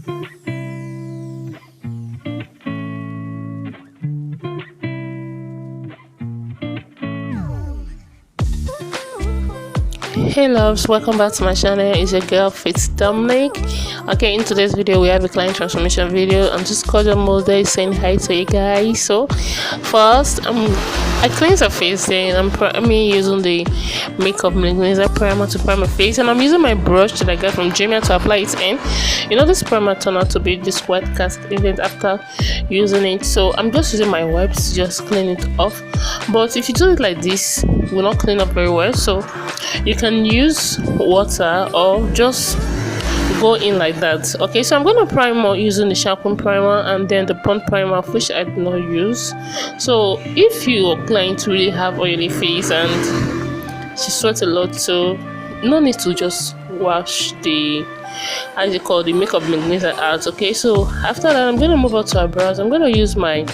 Hey loves, welcome back to my channel. It's your girl It's Dominic. Okay, in today's video we have a client transformation video. I'm just cordial mode saying hi to you guys. So first, I cleanse the face and I'm using the makeup minimizer primer to prime my face, and I'm using my brush that I got from Jamia to apply it in. You know, this primer turned out to be this white cast event after using it, so I'm just using my wipes to just clean it off. But if you do it like this, it will not clean up very well, so you can use water or just go in like that. Okay, so I'm going to prime using the shampoo primer and then the pond primer, which I do not use. So if your client really have oily face and she sweats a lot, so no need to just wash the the makeup minimizer out. Okay, so after that I'm going to move on to our brows. I'm going to use my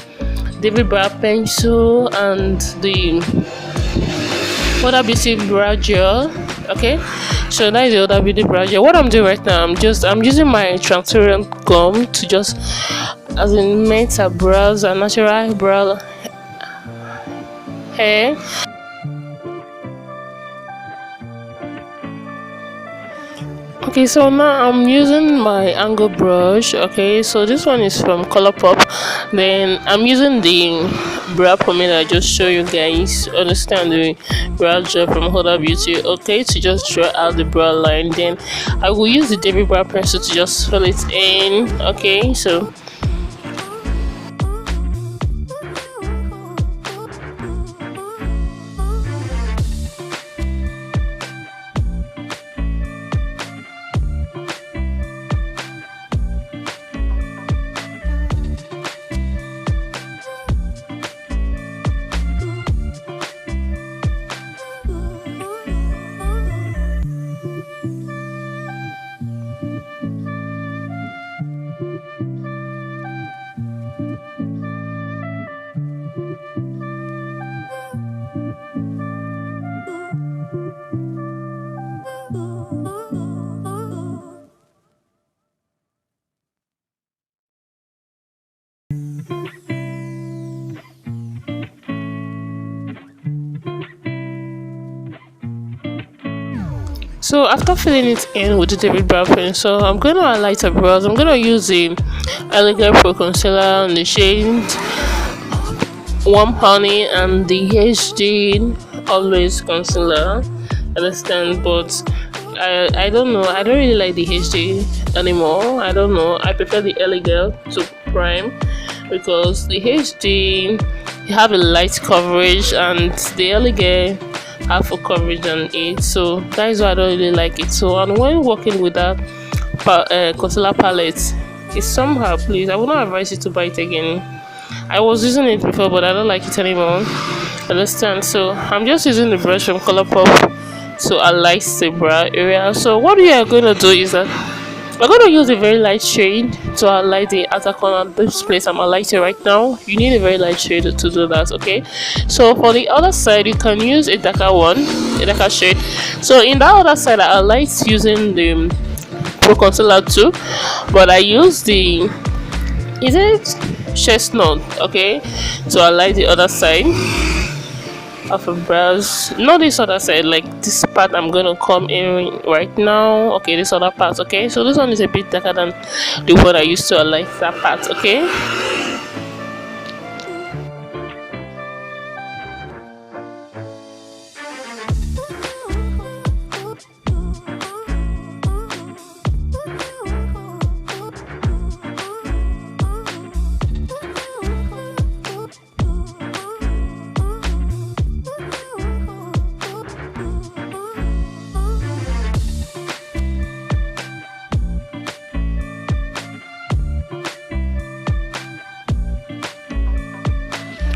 David brow pencil and the Huda Beauty brow gel. Okay, so that is the Huda Beauty brow gel. What I'm doing right now, I'm using my transparent gum to just make her brows and natural brow hair. Okay, so now I'm using my angle brush. Okay, so this one is from Colourpop. Then I'm using the brow pomade I just show you guys. Understand, the brow gel from Huda Beauty. Okay, to just draw out the brow line. Then I will use the David brow pencil to just fill it in. Okay, so after filling it in with the David brow pencil, I'm going to highlight her brows. I'm going to use the Elegant Pro Concealer in the shade Warm Honey and the HD Always Concealer. Understand, but I don't know. I don't really like the HD anymore. I don't know. I prefer the Elegant to prime because the HD you have a light coverage and the Elegant have full coverage on it, so that is why I don't really like it. So, and when working with that concealer palette, it's somehow, please, I would not advise you to buy it again. I was using it before, but I don't like it anymore. Understand? So I'm just using the brush from Colourpop to highlight the brow area. So what we are going to do is that we're going to use a very light shade to highlight the outer corner of this place I'm highlighting right now. You need a very light shade to do that. Okay, so for the other side you can use a darker shade. So in that other side I highlight using the Pro Concealer too, but I use the chestnut, okay, to highlight the other side of a brows, not this other side, like this part I'm gonna come in right now. Okay, this other part. Okay, so this one is a bit darker than the one I used to like that part. Okay,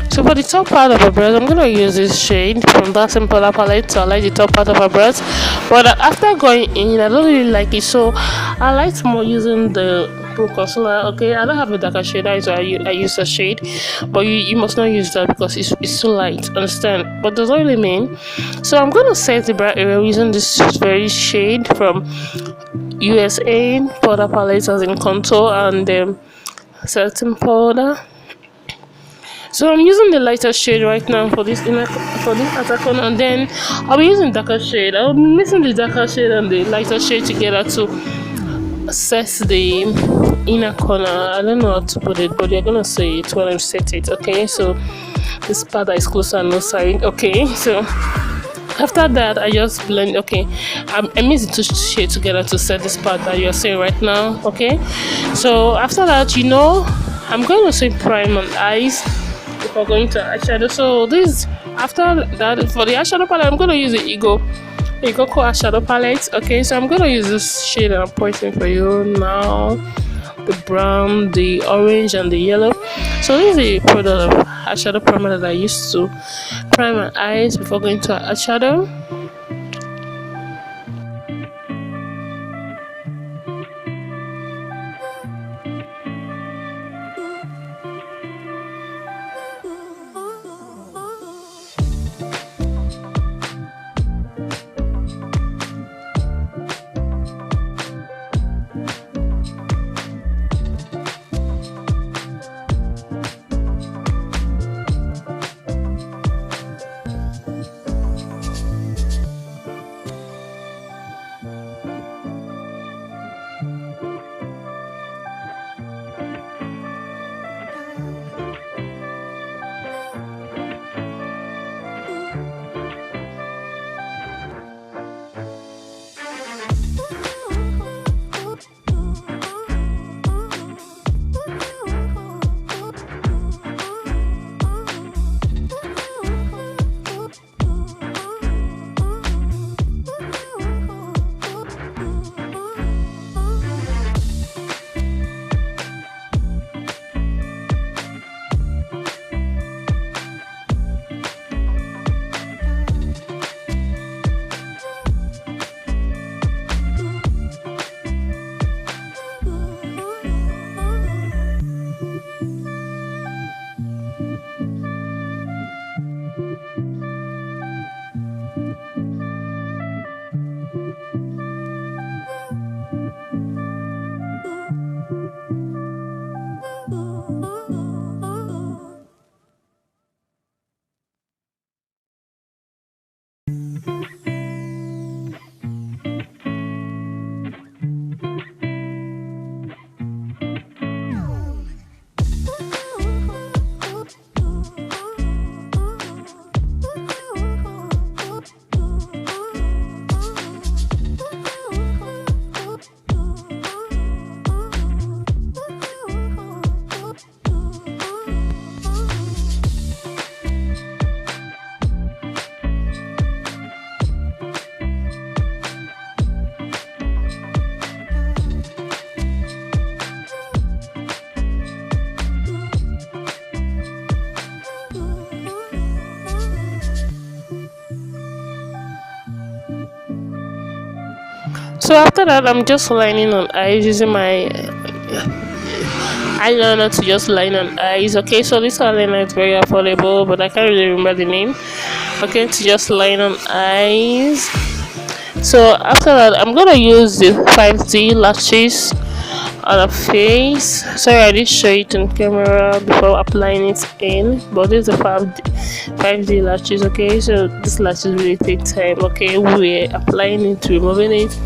so for the top part of her breast, I'm gonna use this shade from that same color palette to highlight the top part of her breast. But after going in, I don't really like it, so I like more using the Pro Concealer. Okay, I don't have a darker shade, that is why I use a shade, but you must not use that because it's too light. Understand? But does not really mean. So I'm gonna set the brow area using this very shade from USA powder palette, as in contour and setting powder. So I'm using the lighter shade right now for this outer corner, and then I'll be using darker shade. I'll be mixing the darker shade and the lighter shade together to set the inner corner. I don't know how to put it, but you're gonna see it when I set it. Okay, so this part that is closer on the side. Okay, so after that I just blend. Okay, I mix the two shades together to set this part that you're seeing right now. Okay, so after that, I'm going to say prime on eyes before going to eyeshadow. So this, after that, for the eyeshadow palette, I'm going to use the Ego eyeshadow palette. Okay, so I'm going to use this shade that I'm pointing for you now, the brown, the orange, and the yellow. So this is the product of eyeshadow primer that I used to prime my eyes before going to eyeshadow. So after that, I'm just lining on eyes using my eyeliner to just line on eyes. Okay, so this eyeliner is very affordable, but I can't really remember the name. Okay, to just line on eyes. So after that, I'm gonna use the 5D lashes on a face. Sorry, I did show it on camera before applying it in, but this is the 5D lashes. Okay, so this lashes really take time. Okay, we're applying it, removing it,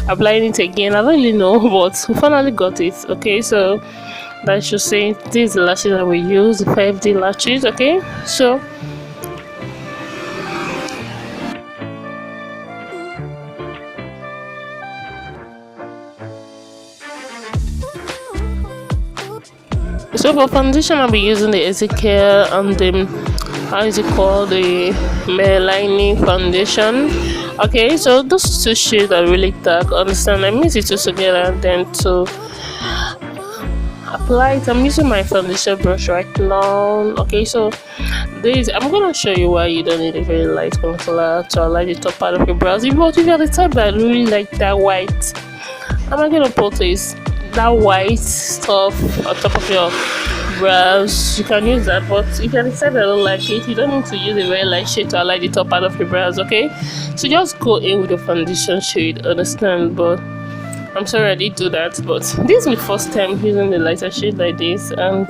applying it again. I don't really know, but we finally got it. Okay, so that should say this is the lashes that we use, the 5D lashes. Okay, so for foundation, I'll be using the Ezekiel and the, how is it called, the Malanin foundation. Okay, so those two shades are really dark. Understand? I mix it two together and then to apply it, I'm using my foundation brush right now. Okay, so this, I'm gonna show you why you don't need a very light concealer to align the top part of your brows. But if you're the type that really like that white, am I gonna put this that white stuff on top of your brows? You can use that, but if you decide I don't like it, you don't need to use a very light shade to align the top part of your brows. Okay, so just go in with the foundation shade, understand? But I'm sorry I did do that, but this is my first time using the lighter shade like this, and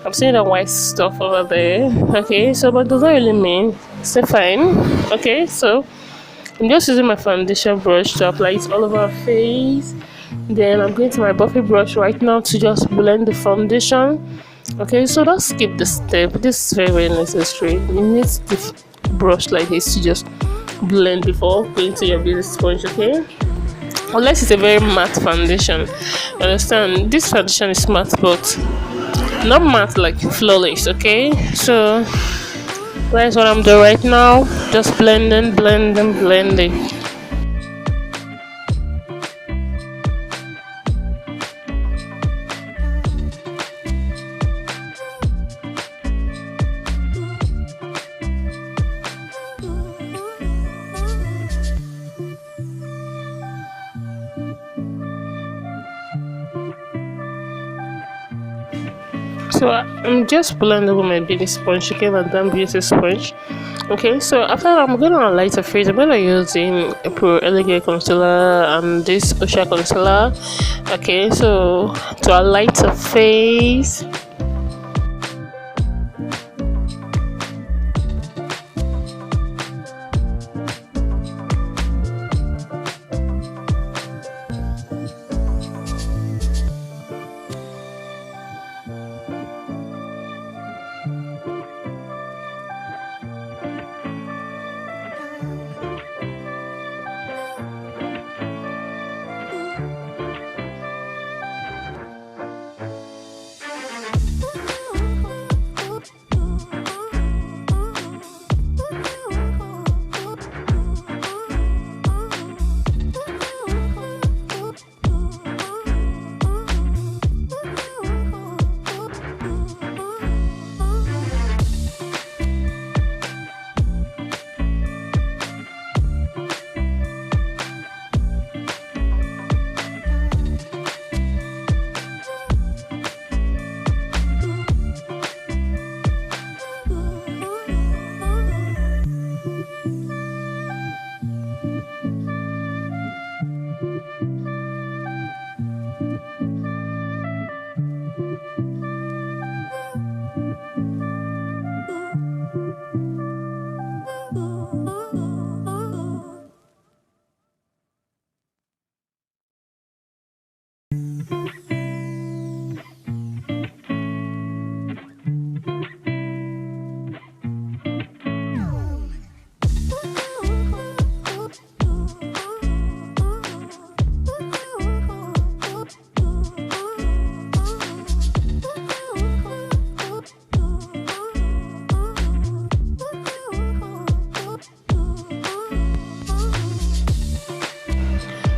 I'm seeing the white stuff over there. Okay, so but does that really mean it's fine? Okay, so I'm just using my foundation brush to apply it all over our face. Then I'm going to my buffy brush right now to just blend the foundation. Okay, so don't skip the step. This is very, very necessary. You need the brush like this to just blend before going to your beauty sponge. Okay, unless it's a very matte foundation. Understand, this foundation is matte, but not matte like flawless. Okay, so that's what I'm doing right now, just blending. So I'm just blending with my beauty sponge, okay, my damn beauty sponge. Okay, so after that, I'm gonna light a face. I'm gonna using a Pro Elegant concealer and this Osha concealer. Okay, so to light a face.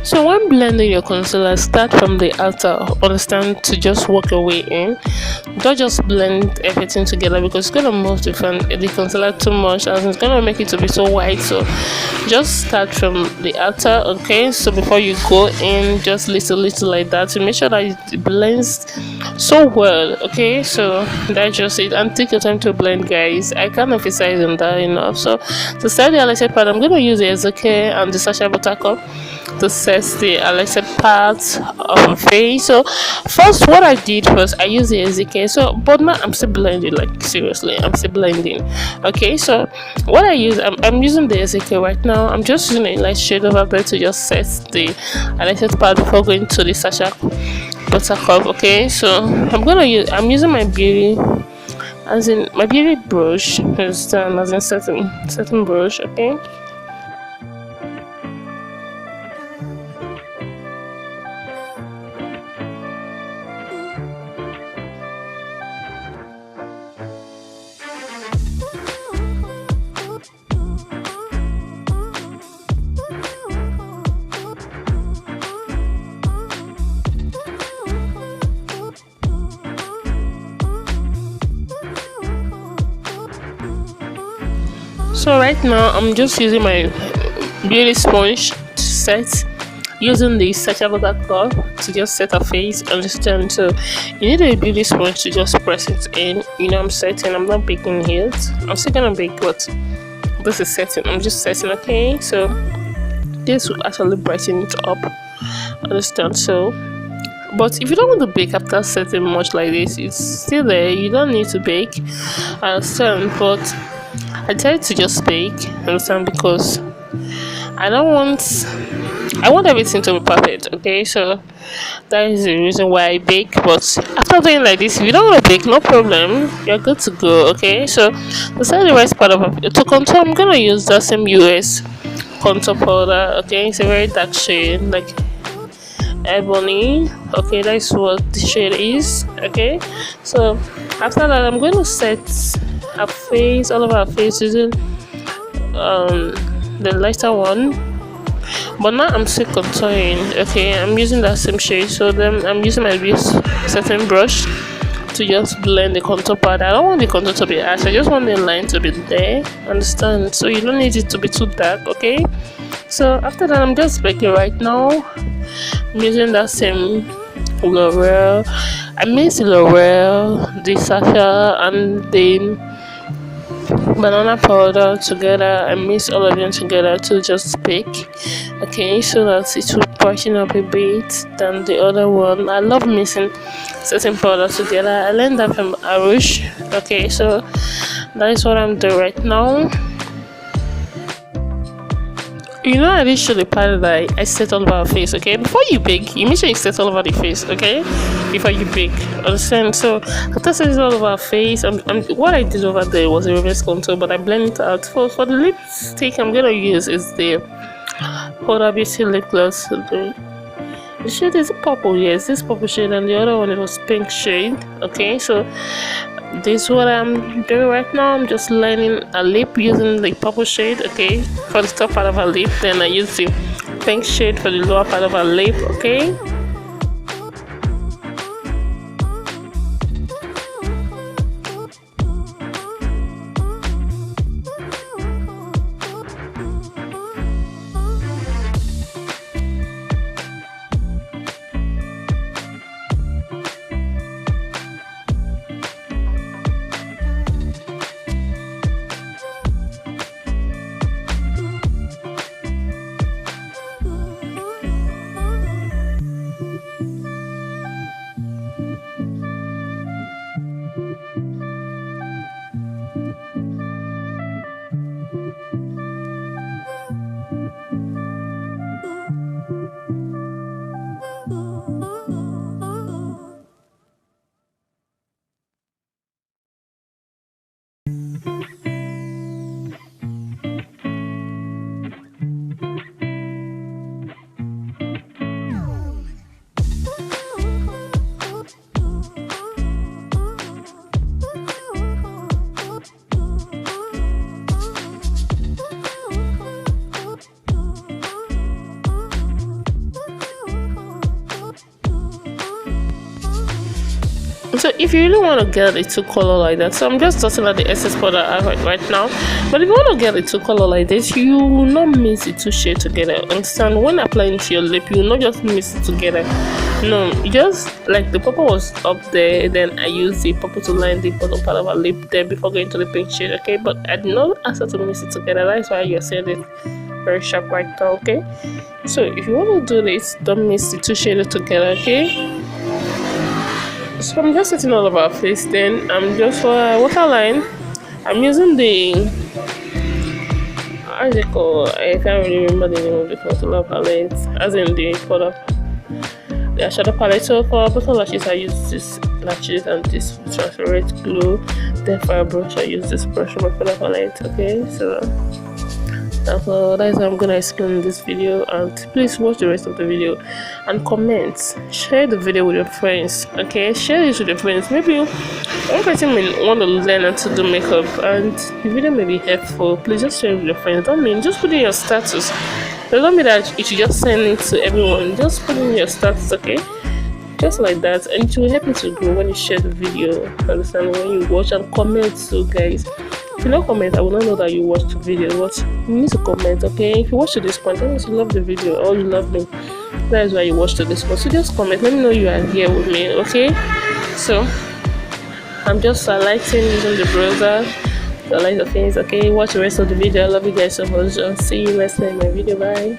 So when blending your concealer, start from the outer, understand, to just work your way in. Don't just blend everything together because it's gonna move the concealer too much and it's gonna make it to be so white. So just start from the outer, okay? So before you go in, just little like that to make sure that it blends so well, okay? So that's just it, and take your time to blend, guys. I can't emphasize on that enough. So to start the highlighted part, I'm gonna use the Ezeke and the Sacha Buttercup to set the highlighted part of my face. So first, what I did was I used the Ezeke. So but now I'm still blending, like seriously, I'm still blending. Okay, so what I use, I'm using the Ezeke right now. I'm just using a light shade over there to just set the highlighted part before going to the Sacha Buttercup. Okay, so I'm using my beauty, as in my beauty brush, as in setting brush. Okay. So right now I'm just using my beauty sponge to set, using the Sacha Buttercup to just set a face, understand. So you need a beauty sponge to just press it in. I'm setting, I'm not baking it, I'm still gonna bake, but this is setting, I'm just setting. Okay, so this will actually brighten it up. Understand? So, but if you don't want to bake after setting much like this, it's still there. You don't need to bake. I understand, but I try to just bake. Understand? Because I don't want. I want everything to be perfect. Okay, so that is the reason why I bake. But after doing like this, if you don't want to bake, no problem. You're good to go. Okay, so to set the right part of to contour, I'm gonna use the same US contour powder. Okay, it's a very dark shade, like ebony. Okay, that's what the shade is. Okay, so after that, I'm going to set a face, all of our face using the lighter one. But now I'm still contouring. Okay, I'm using that same shade. So then I'm using my base setting brush to just blend the contour part. I don't want the contour to be harsh. I just want the line to be there. Understand? So you don't need it to be too dark. Okay. So after that, I'm just baking right now. I'm using that same L'Oreal. I mix the L'Oreal, the Sasha, and the banana powder together. I mix all of them together to just bake. Okay, so that it will brighten up a bit than the other one. I love mixing certain powders together. I learned that from Arush. Okay, so that is what I'm doing right now. You know, I did show the part that I set all over our face. Okay, before you bake, you make sure you set all over the face. Okay, before you bake, understand? So after setting all over our face, what I did over there was a reverse contour, but I blend it out. For the lipstick I'm gonna use is the Huda Beauty lip gloss. The shade is purple. Yes, this purple shade, and the other one it was pink shade. Okay, so this is what I'm doing right now. I'm just lining a lip using the purple shade. Okay, for the top part of her lip, then I use the pink shade for the lower part of her lip. Okay. So if you really want to get it to color like that, so I'm just dotting out the excess powder out right now. But if you want to get it to color like this, you will not mix the two shades together. Understand? When applying it to your lip, you will not just mix it together. No, you just like the purple was up there, then I used the purple to line the bottom part of her lip there before going to the pink shade. Okay, but I did not ask her to mix it together. That's why you're seeing it very sharp right now. Okay, so if you want to do this, don't mix the two shades together. Okay. So I'm just setting all of our face. Then I'm just for waterline. I'm using the how is it called? I can't really remember the name of the concealer palette. As in the color, the eyeshadow palette. So for bottom lashes, I use this lashes and this transparent glue. Then for a brush, I use this brush from my color palette. Okay, so that's how I'm gonna explain this video, and please watch the rest of the video and comment, share the video with your friends. Okay, share this with your friends. Maybe one person may want to learn how to do makeup and the video may be helpful. Please just share it with your friends. Don't mean just put in your status. Don't mean that you should just send it to everyone. Just put in your status. Okay, just like that, and it will help you to grow when you share the video. Understand? When you watch and comment. So guys, if you don't comment, I will not know that you watched the video. But you need to comment. Okay, if you watch to this point, that means you love the video or you love me. That is why you watched to this point. So just comment, let me know you are here with me. Okay, so I'm just highlighting using the browser to highlight the things. Okay, watch the rest of the video. I love you guys so much. I'll see you next time in my video. Bye.